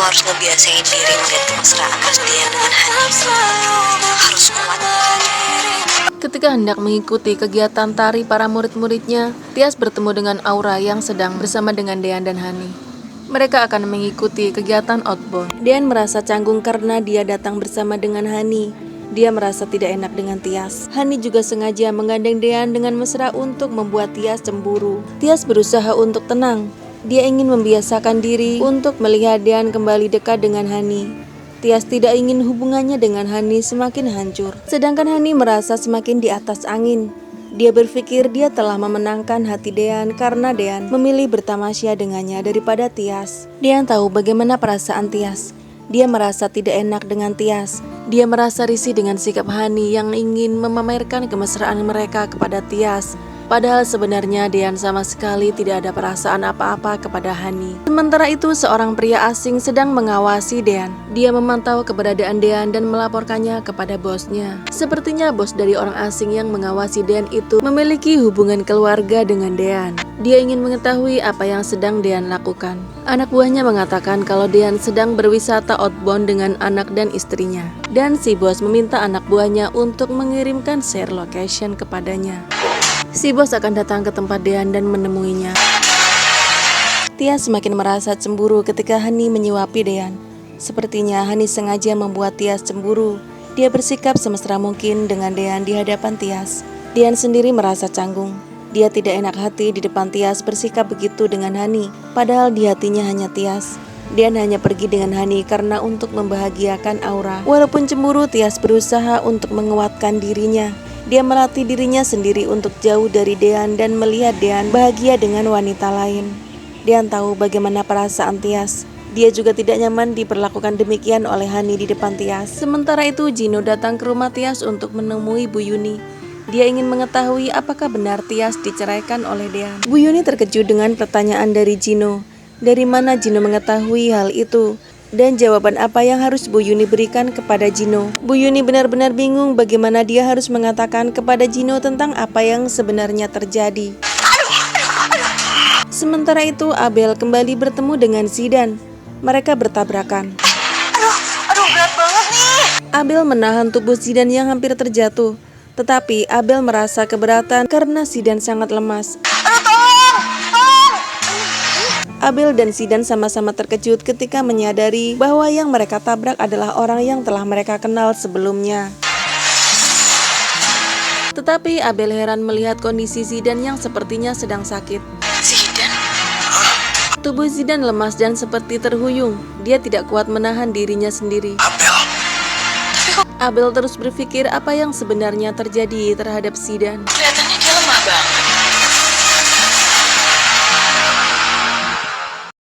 harus ngebiasain diri melihat kemesraan Mas Dean dengan Hani. Harus kuat. Ketika hendak mengikuti kegiatan tari para murid-muridnya, Tias bertemu dengan Aura yang sedang bersama dengan Dean dan Hani. Mereka akan mengikuti kegiatan outbound. Dean merasa canggung karena dia datang bersama dengan Hani. Dia merasa tidak enak dengan Tias. Hani juga sengaja menggandeng Dean dengan mesra untuk membuat Tias cemburu. Tias berusaha untuk tenang. Dia ingin membiasakan diri untuk melihat Dean kembali dekat dengan Hani. Tias tidak ingin hubungannya dengan Hani semakin hancur. Sedangkan Hani merasa semakin di atas angin. Dia berpikir dia telah memenangkan hati Dean karena Dean memilih bertamasya dengannya daripada Tias. Dean tahu bagaimana perasaan Tias. Dia merasa tidak enak dengan Tias. Dia merasa risih dengan sikap Hani yang ingin memamerkan kemesraan mereka kepada Tias. Padahal sebenarnya Dean sama sekali tidak ada perasaan apa-apa kepada Hani. Sementara itu seorang pria asing sedang mengawasi Dean. Dia memantau keberadaan Dean dan melaporkannya kepada bosnya. Sepertinya bos dari orang asing yang mengawasi Dean itu memiliki hubungan keluarga dengan Dean. Dia ingin mengetahui apa yang sedang Dean lakukan. Anak buahnya mengatakan kalau Dean sedang berwisata outbound dengan anak dan istrinya. Dan si bos meminta anak buahnya untuk mengirimkan share location kepadanya. Si bos akan datang ke tempat Dean dan menemuinya. Tias semakin merasa cemburu ketika Hani menyuapi Dean. Sepertinya Hani sengaja membuat Tias cemburu. Dia bersikap semesra mungkin dengan Dean di hadapan Tias. Dean sendiri merasa canggung. Dia tidak enak hati di depan Tias bersikap begitu dengan Hani. Padahal di hatinya hanya Tias. Dean hanya pergi dengan Hani karena untuk membahagiakan Aura. Walaupun cemburu, Tias berusaha untuk menguatkan dirinya. Dia melatih dirinya sendiri untuk jauh dari Dean dan melihat Dean bahagia dengan wanita lain. Dean tahu bagaimana perasaan Tias. Dia juga tidak nyaman diperlakukan demikian oleh Hani di depan Tias. Sementara itu Gino datang ke rumah Tias untuk menemui Bu Yuni. Dia ingin mengetahui apakah benar Tias diceraikan oleh Dean. Bu Yuni terkejut dengan pertanyaan dari Gino. Dari mana Gino mengetahui hal itu? Dan jawaban apa yang harus Bu Yuni berikan kepada Gino? Bu Yuni benar-benar bingung bagaimana dia harus mengatakan kepada Gino tentang apa yang sebenarnya terjadi. Sementara itu Abel kembali bertemu dengan Zidan. Mereka bertabrakan. Aduh, berat banget nih. Abel menahan tubuh Zidan yang hampir terjatuh. Tetapi Abel merasa keberatan karena Zidan sangat lemas. Abel dan Zidan sama-sama terkejut ketika menyadari bahwa yang mereka tabrak adalah orang yang telah mereka kenal sebelumnya. Tetapi Abel heran melihat kondisi Zidan yang sepertinya sedang sakit. Zidan? Tubuh Zidan lemas dan seperti terhuyung. Dia tidak kuat menahan dirinya sendiri. Abel terus berpikir apa yang sebenarnya terjadi terhadap Zidan. Kelihatannya dia lemah banget.